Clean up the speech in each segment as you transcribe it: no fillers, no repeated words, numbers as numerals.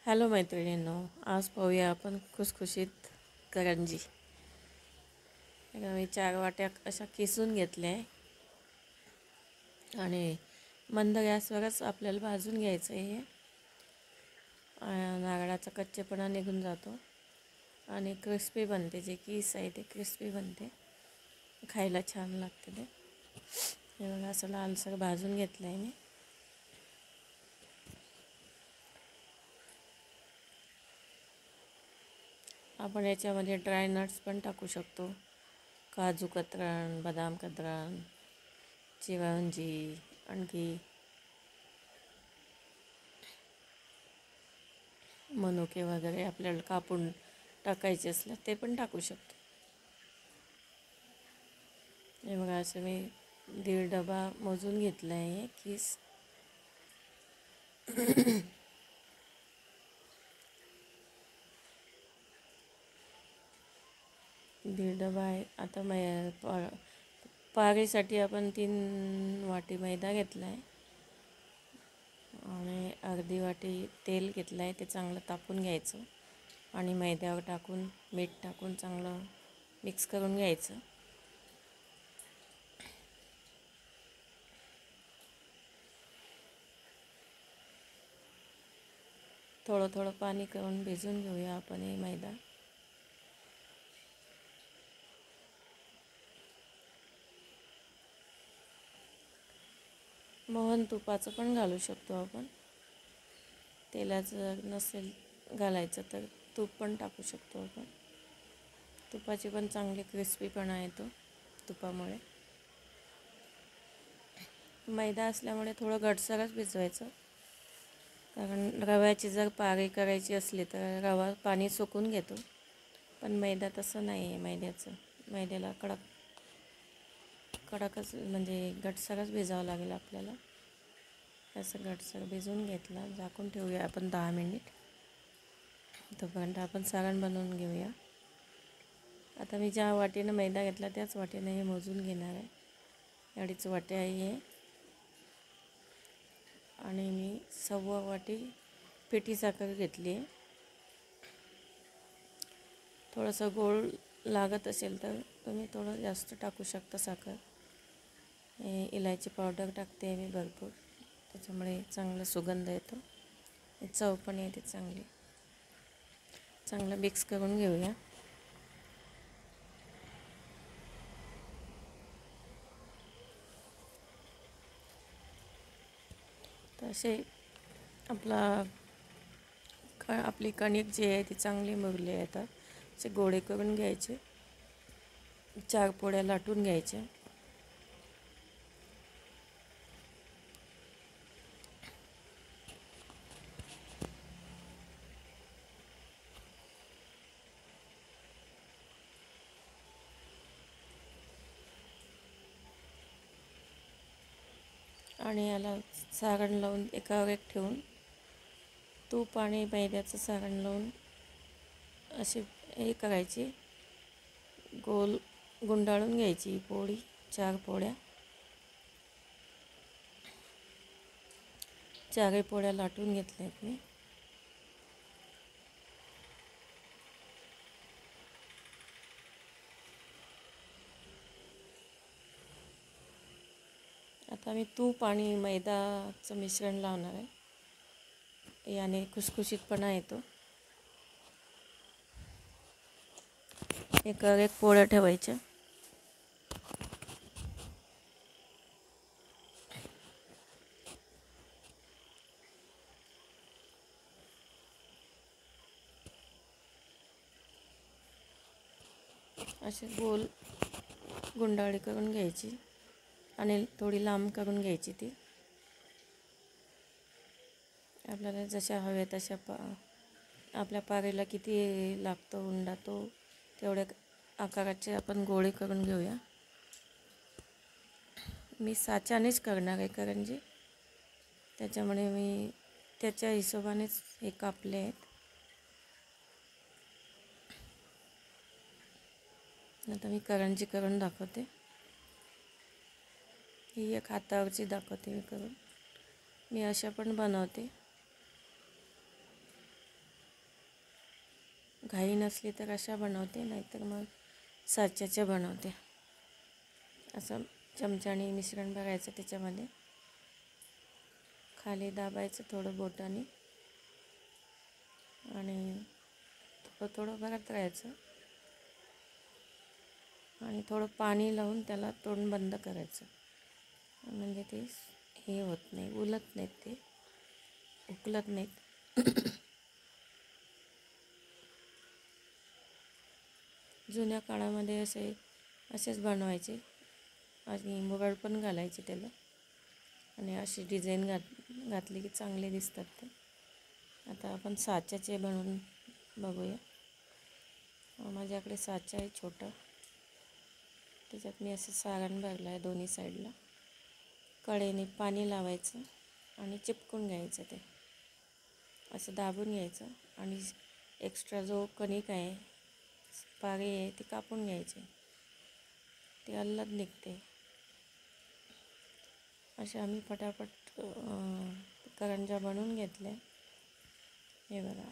Hello मैत्रिणींनो, आज पाहूया आपण खुसखुशीत करंजी. मी 4 वाट्या अशा किसून घेतल्या आहे आणि मंद गॅसवरच आपल्याला भाजून घ्यायचं आहे. नारळाचा कच्चेपणा निघून जातो आणि क्रिस्पी बनते. जे किस आहे ते क्रिस्पी बनते, खायला छान लागते ते. हे बघा, असं लालसर भाजून घेतलं आहे मी. आपण याच्यामध्ये ड्राय नट्स पण टाकू शकतो. काजू कतरण, बदाम कतरण, चिरंजी, आणखी मनुके वगैरे आपल्याला कापून टाकायचे असलं ते पण टाकू शकतो. हे बघा, असं मी 1.5 डबा मोजून घेतला आहे किस. दीड डबा आहे. आता पारीसाठी आपण 3 वाटी मैदा घेतला आहे आणि अर्धी वाटी तेल घेतलं आहे. ते चांगलं तापून घ्यायचं आणि मैद्यावर टाकून मीठ टाकून चांगलं मिक्स करून घ्यायचं. थोडं थोडं पाणी करून भिजून घेऊया आपण हे मैदा. मोहन तुपाचं पण घालू शकतो आपण. तेलाचं जर नसेल घालायचं तर तूप पण टाकू शकतो आपण. तुपाची पण चांगली क्रिस्पीपणा येतो तुपामुळे. मैदा असल्यामुळे थोडं घटसरच भिजवायचं, कारण रव्याची जर पारी करायची असली तर रवा पाणी सुकून घेतो. पण मैदा तसं नाही आहे. मैद्याला कडकच म्हणजे घटसरच भिजावं लागेल आपल्याला. असं घटसर भिजवून घेतला, झाकून ठेवूया आपण 10 मिनिट. तोपर्यंत आपण सारण बनवून घेऊया. आता मी ज्या वाटीनं मैदा घेतला त्याच वाटीनं हे मोजून घेणार आहे. 2.5 वाटी आहे हे. आणि मी 1.25 वाटी पिठी साखर घेतली आहे. थोडंसं गोड लागत असेल तर तुम्ही थोडं जास्त टाकू शकता साखर. इलायची पावडर टाकते मी भरपूर, त्याच्यामुळे चांगला सुगंध येतो, चव पण येते चांगली. चांगलं मिक्स करून घेऊया. तर असे आपली कणिक जी आहे ती चांगली मुरली आहे. आता असे गोळे करून घ्यायचे, 4 पोळ्या लाटून घ्यायच्या. आणि याला सारण लावून एकावर एक ठेवून तूप आणि मैद्याचं सारण लावून अशी हे करायची, गोल गुंडाळून घ्यायची पोळी. 4 पोळ्या, 4 पोळ्या लाटून घेतल्यात मी. आता मी तूप आणि मैदाचं मिश्रण लावणार आहे. याने खुसखुशीतपणा येतो. एकावर एक पोळ्या ठेवायच्या. असे गोल गुंडाळी करून घ्यायची आणि थोडी लांब करून घ्यायची. ती आपल्याला जशा हव्या तशा आपल्या पारीला किती लागतो उंडा तो तेवढ्या आकाराचे आपण गोळे करून घेऊया. मी साच्यानेच करणार आहे करंजी, त्याच्यामुळे मी त्याच्या हिशोबानेच हे कापले आहेत. आता मी करंजी करून दाखवते. ही एक हातावरची दाखवते मी करून. मी अशा पण बनवते. घाई नसली तर अशा बनवते, नाहीतर मग साच्याच्या बनवते. असं चमच्याने मिश्रण बघायचं, त्याच्यामध्ये खाली दाबायचं थोडं बोटाने आणि थोडं थोडं भरत राहायचं आणि थोडं पाणी लावून त्याला तोंड बंद करायचं. म्हणजे ते हे होत नाही, उलत नाहीत, ते उकलत नाहीत. जुन्या काळामध्ये असेच बनवायचे आणि मुरड पण घालायचे त्याला आणि अशी डिझाईन घातली की चांगले दिसतात ते. आता आपण साच्याचे बनवून बघूया. माझ्याकडे साचा आहे छोटा, त्याच्यात मी असं सारण भरलं आहे दोन्ही साईडला. कढईने पाणी लावायचं आणि चिपकून घ्यायचं, ते असं दाबून घ्यायचं आणि एक्स्ट्रा जो कणिक आहे, पारी आहे, ती कापून घ्यायची, ती अलग निघते. अशा आम्ही पटापट करंज्या बनवून घेतल्या. हे बघा,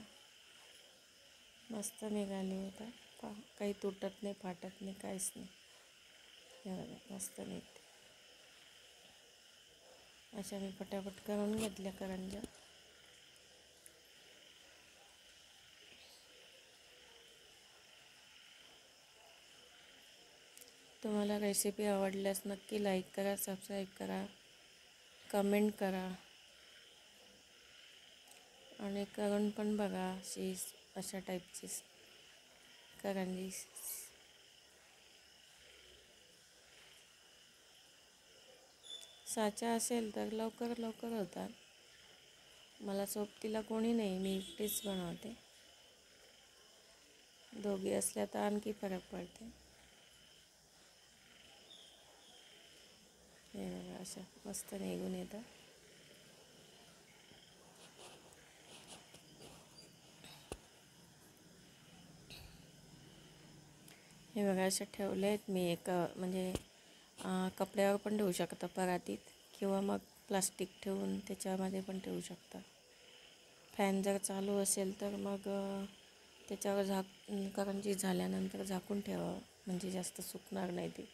मस्त निघाली. आता काही तुटत नाही, फाटत नाही, काहीच नाही. हे बघा, मस्त निघते. अशा मी पटापट करून घेतल्या करंज्या. तुम्हाला रेसिपी आवडल्यास नक्की लाईक करा, सबस्क्राईब करा, कमेंट करा आणि करून पण बघा अशा टाईपची करंजी. साचा असेल तर लवकर लवकर होतात. मला सोबतीला कोणी नाही, मी एकटीच बनवते. दोघी असल्या तर आणखी फरक पडते. हे बघा, अशा मस्त निघून येतात. हे बघा, अशा ठेवले आहेत मी. म्हणजे कपड्यावर पण ठेवू शकता, परातीत, किंवा मग प्लास्टिक ठेवून त्याच्यामध्ये पण ठेवू शकता. फॅन जर चालू असेल तर मग त्याच्यावर करंजी झाल्यानंतर झाकून ठेवावं, म्हणजे जास्त सुकणार नाही ती.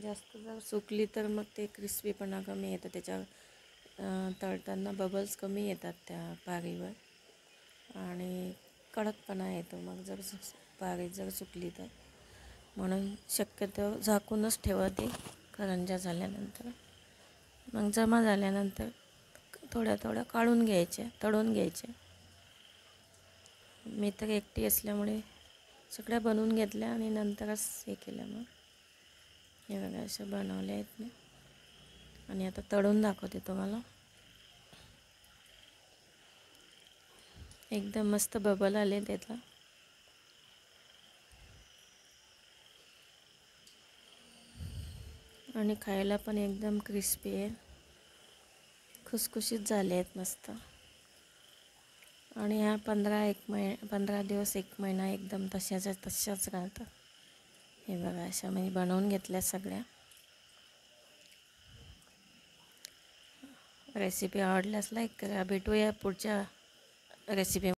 जास्त जर सुकली तर मग ते क्रिस्पीपणा कमी येतं, त्याच्यावर तळताना बबल्स कमी येतात त्या पारीवर आणि कडकपणा येतो मग जर पारी जर सुकली तर. म्हणून शक्यतो झाकूनच ठेवा ते करंज्या झाल्यानंतर. मग जमा झाल्यानंतर थोड्या थोड्या काढून घ्यायच्या, तळून घ्यायच्या. मी तर एकटी असल्यामुळे सगळ्या बनवून घेतल्या आणि नंतरच हे केलं. मग हे बघा, अशा बनवल्या आहेत मी आणि आता तळून दाखवते तुम्हाला. एकदम मस्त बबल आले त्यातला आणि खायला पण एकदम क्रिस्पी आहे, खुसखुशीत झाले आहेत मस्त. आणि ह्या 15 दिवस 1 महिना एकदम तशाच राहतात. हे बघा, अशा मी बनवून घेतल्या सगळ्या. रेसिपी आवडल्यास लाईक करा. भेटूया पुढच्या रेसिपी.